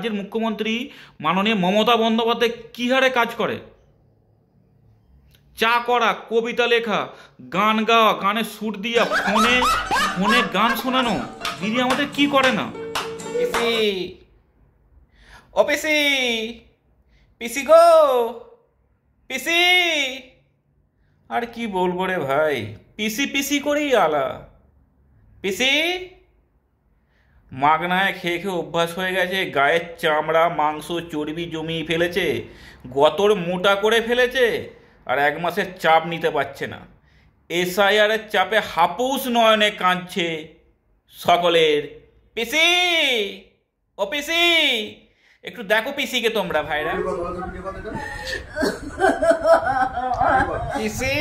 রাজ্যের মুখ্যমন্ত্রী মাননীয় মমতা বন্দ্যোপাধ্যায় কী হারে কাজ করে। চা করা, কবিতা লেখা, গান গাওয়া, গানের সুর দিয়া, ফোনে ফোনে গান শোনানো, দিদি আমাদের কি করে না। পিসি, ও পিসি, পিসি গো, পিসি। আর কি বলবো রে ভাই, পিসি পিসি করেই আলা। পিসি মাগনায় খেয়ে খেয়ে অভ্যাস হয়ে গেছে, গায়ের চামড়া মাংস চর্বি জমিয়ে ফেলেছে, গতর মোটা করে ফেলেছে, আর 1 মাসের চাপ নিতে পারছে না। এসআইআরের চাপে হাপুস নয়নে কাঁদছে সকলের। পিসি, ও পিসি, একটু দেখো পিসিকে তোমরা ভাইরা। পিসি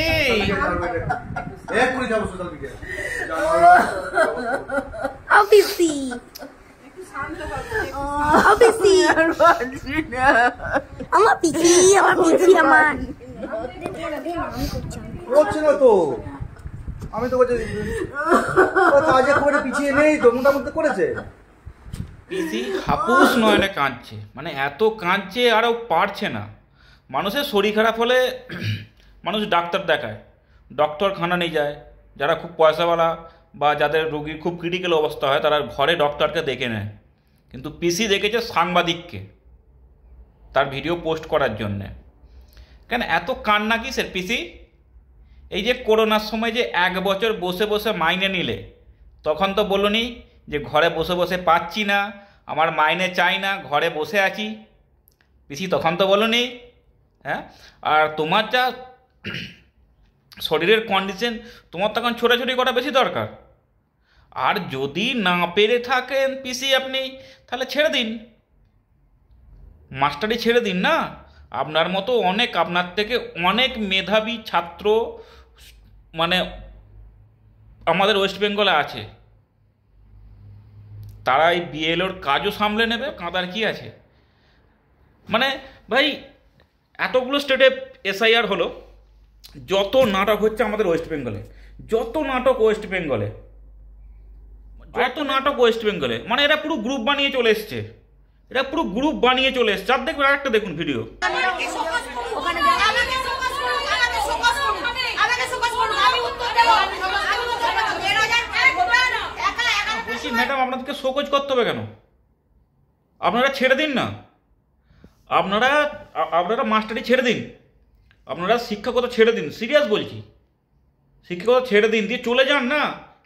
আমার পিসি আমার হচ্ছে না তো, আমি তো বলছি কাজে খুব একটা পিছিয়ে নেই তো, মোটামুটি করেছে। পিসি হাপুস নয়নে কাঁদছে, মানে এত কাঁদছে আরও পারছে না। মানুষের শরীর খারাপ হলে মানুষ ডাক্তার দেখায়, ডক্টরখানা নিয়ে যায়। যারা খুব পয়সাওয়ালা বা যাদের রোগীর খুব ক্রিটিক্যাল অবস্থা হয় তারা ঘরে ডক্টরকে দেখে নেয়। কিন্তু পিসি দেখেছে সাংবাদিককে তার ভিডিও পোস্ট করার জন্যে। কেন এত কান্না কিসের পিসি? এই যে করোনার সময় যে 1 বছর বসে বসে মাইনে নিলে, তখন তো বলনি যে ঘরে বসে বসে পাচ্ছি না, আমার মাইনে চাই না, ঘরে বসে আছি। পিসি তখন তো বলনি। হ্যাঁ, আর তোমার যা শরীরের কন্ডিশন, তোমার তখন ছোটাছুটি করা বেশি দরকার। আর যদি না পেরে থাকেন পিসি আপনি, তাহলে ছেড়ে দিন, মাস্টারি ছেড়ে দিন না। আপনার মতো অনেক, আপনার থেকে অনেক মেধাবী ছাত্র মানে আমাদের ওয়েস্ট বেঙ্গলে আছে, তারা এই বিএলওর কাজও সামলে নেবে, কাঁদার কি আছে। মানে ভাই এতগুলো স্টেটে এসআইআর হলো, যত নাটক হচ্ছে আমাদের ওয়েস্ট বেঙ্গলে, যত নাটক ওয়েস্ট বেঙ্গলে, মানে এরা পুরো গ্রুপ বানিয়ে চলে এসছে, এরা পুরো গ্রুপ বানিয়ে চলে এসছে। আর দেখবেন আরেকটা দেখুন ভিডিও। ম্যাডাম আপনাদেরকে শোকজ করতে হবে কেন? আপনারা ছেড়ে দিন না, আপনারা মাস্টারি ছেড়ে দিন, আপনারা শিক্ষকতা ছেড়ে দিন, সিরিয়াস বলছি, শিক্ষকতা ছেড়ে দিন, দিয়ে চলে যান না।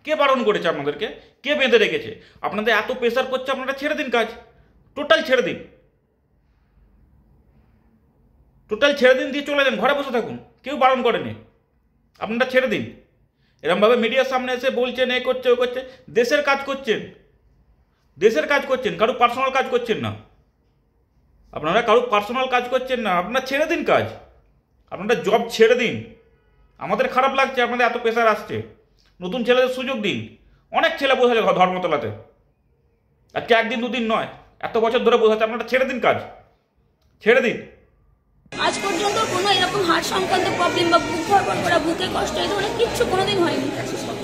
কে বারণ করেছে আপনাদেরকে? কে বেঁধে রেখেছে? আপনাদের এত প্রেশার করছে, আপনারা ছেড়ে দিন কাজ, টোটাল ছেড়ে দিন, টোটাল ছেড়ে দিন, দিয়ে চলে যান, ঘরে বসে থাকুন, কেউ বারণ করেনি, আপনারা ছেড়ে দিন। এরমভাবে মিডিয়ার সামনে এসে বলছেন এ করছে ও করছে, দেশের কাজ করছেন, দেশের কাজ করছেন, কারো পার্সোনাল কাজ করছেন না, আপনারা কারো পার্সোনাল কাজ করছেন না, আপনারা ছেড়ে দিন কাজ, আপনারা জব ছেড়ে দিন। আমাদের খারাপ লাগছে আপনাদের এত প্রেশার আসছে, নতুন ছেলেদের সুযোগ দিন। অনেক ছেলে বসে আছে ধর্মতলাতে, আজকে 1 দিন 2 দিন নয়, এত বছর ধরে বসে আছে, আপনারা ছেড়ে দিন কাজ, ছেড়ে দিন। আজ পর্যন্ত কোনো এরকম হার্ট সংক্রান্ত প্রবলেম বা বুক ধরপড় করা, বুকে কষ্ট, এই ধরনের কিচ্ছু কোনোদিন হয়নি।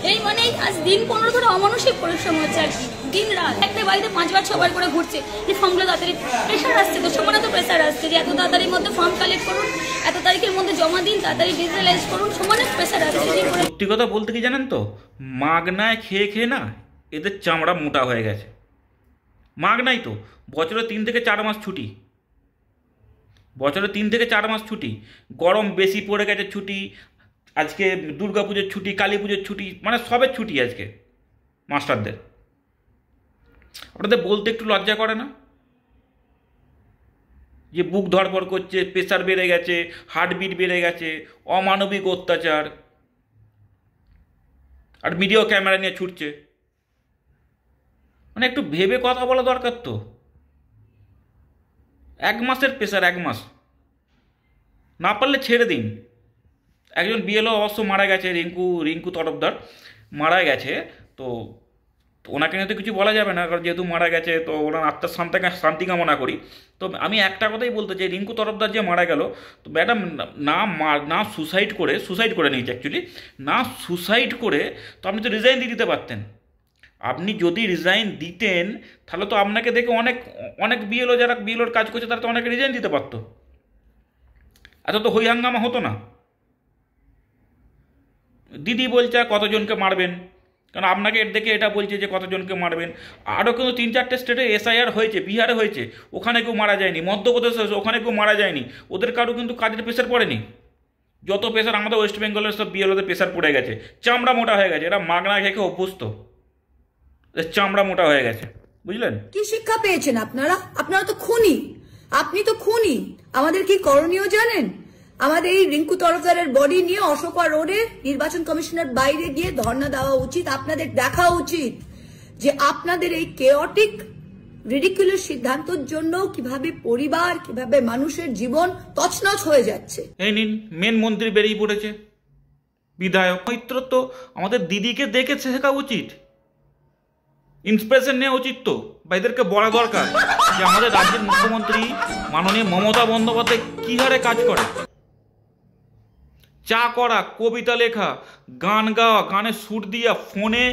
এই মানে আজ দিন 15 ধরে অমানসিক পরিশ্রম হচ্ছে আর কি, দিন রাত একটা বাড়িতে 5 বার 6 বার করে ঘুরছে। যে ফর্মগুলো তাড়াতাড়ি, প্রেশার আসছে তো, সমানে তো প্রেশার আসছে যে এত তাড়াতাড়ির মধ্যে ফর্ম কালেক্ট করুন, এত তারিখের মধ্যে জমা দিন, তাড়াতাড়ি ডিজিটালাইজ করুন, সমানে প্রেশার আসছে। সত্যি কথা বলতে কি জানেন তো, মাগনায় খেয়ে খেয়ে না এদের চামড়া মোটা হয়ে গেছে। মাগনাই তো, বছরে 3 থেকে 4 মাস ছুটি, বছরে 3 থেকে 4 মাস ছুটি, গরম বেশি পড়ে গেছে ছুটি, আজকে দুর্গা পুজোর ছুটি, কালী পুজোর ছুটি, মানে সবের ছুটি আজকে মাস্টারদের। আপনাদের বলতে একটু লজ্জা করে না যে বুক ধড়ফড় করছে, প্রেশার বেড়ে গেছে, হার্টবিট বেড়ে গেছে, অমানবিক অত্যাচার, আর ভিডিও ক্যামেরা নিয়ে ছুটছে? মানে একটু ভেবে কথা বলা দরকার তো। 1 মাসের প্রেশার, 1 মাস, না পারলে ছেড়ে দিন। একজন বিএলও অবশ্য মারা গেছে, রিঙ্কু তরফদার মারা গেছে, তো ওনাকে নিয়ে তো কিছু বলা যাবে না, কারণ যেহেতু মারা গেছে তো ওনার আত্মার শান্তি কামনা করি। তো আমি একটা কথাই বলতে চাই, রিঙ্কু তরফদার যে মারা গেল, তো ম্যাডাম না সুসাইড করে নিয়েছে অ্যাকচুয়ালি, না সুসাইড করে তো আপনি তো রিজাইন দিয়ে দিতে পারতেন। আপনি যদি রিজাইন দিতেন তাহলে তো আপনাকে দেখে অনেক অনেক বিএলও যারা বিএলওর কাজ করছে তারা তো অনেকে রিজাইন দিতে পারতো, এত তো হই হাঙ্গামা হতো না। দিদি বলছে আর কতজনকে মারবেন, কারণ আপনাকে এর দেখে এটা বলছে যে কতজনকে মারবেন। আরও কিন্তু 3-4টে স্টেটে এসআইআর হয়েছে, বিহারে হয়েছে, ওখানে কেউ মারা যায়নি, মধ্যপ্রদেশ হয়েছে, ওখানে কেউ মারা যায়নি, ওদের কারো কিন্তু কাজের প্রেশার পড়েনি। যত প্রেশার আমাদের ওয়েস্ট বেঙ্গলের সব বিএলওদের প্রেশার পড়ে গেছে, চামড়া মোটা হয়ে গেছে, এরা মাগনা খেয়ে অভ্যস্ত, চামড়া মোটা হয়ে গেছে, বুঝলেন? কি শিক্ষা পেয়েছেন আপনারা? আপনারা তো খুনি, আপনি তো খুনি। আমাদের কি করণীয় জানেন? আমাদের এই রিঙ্কু তরফদারের বডি নিয়ে অশোকা রোডে নির্বাচন কমিশনের বাইরে গিয়ে ধর্ণা দেওয়া উচিত। আপনাদের দেখা উচিত যে আপনাদের এই কেওটিক রিডিকুলাস সিদ্ধান্তের জন্য কিভাবে পরিবার, কিভাবে মানুষের জীবন তছনছ হয়ে যাচ্ছে। এই নিন, মেন মন্ত্রী বেরিয়ে পড়েছে, বিধায়ক মৈত্র। তো আমাদের দিদিকে দেখে শেখা উচিত, ইন্সপিরেশন নেওয়া উচিত। তো বা এদেরকে বলা দরকার যে আমাদের রাজ্যের মুখ্যমন্ত্রী মাননীয় মমতা বন্দ্যোপাধ্যায় কী হারে কাজ করে। চা করা, কবিতা লেখা, গান গাওয়া, গানের সুর দিয়া, ফোনে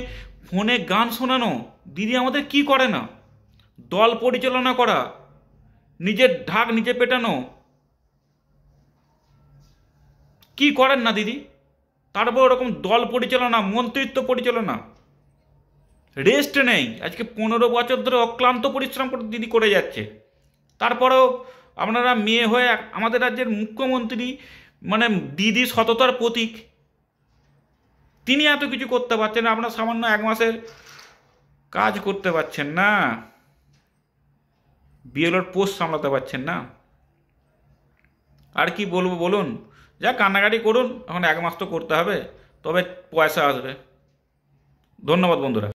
ফোনে গান শোনানো, দিদি আমাদের কি করে না? দল পরিচালনা করা, নিজের ঢাক নিজে পেটানো, কি করেন না দিদি? তারপর ওরকম দল পরিচালনা, মন্ত্রিত্ব পরিচালনা, রেস্ট নেই। আজকে 15 বছর ধরে অক্লান্ত পরিশ্রম করে দিদি করে যাচ্ছে। তারপরেও আপনারা মেয়ে হয়ে আমাদের রাজ্যের মুখ্যমন্ত্রী, মানে দিদি সততার প্রতীক, তিনি এত কিছু করতে পারছেন না, আপনার সামান্য 1 মাসের কাজ করতে পারছেন না, বিএলওর পোস্ট সামলাতে পারছেন না। আর কি বলবো বলুন? যা কান্নাকাটি করুন, এখন 1 মাস তো করতে হবে, তবে পয়সা আসবে। ধন্যবাদ বন্ধুরা।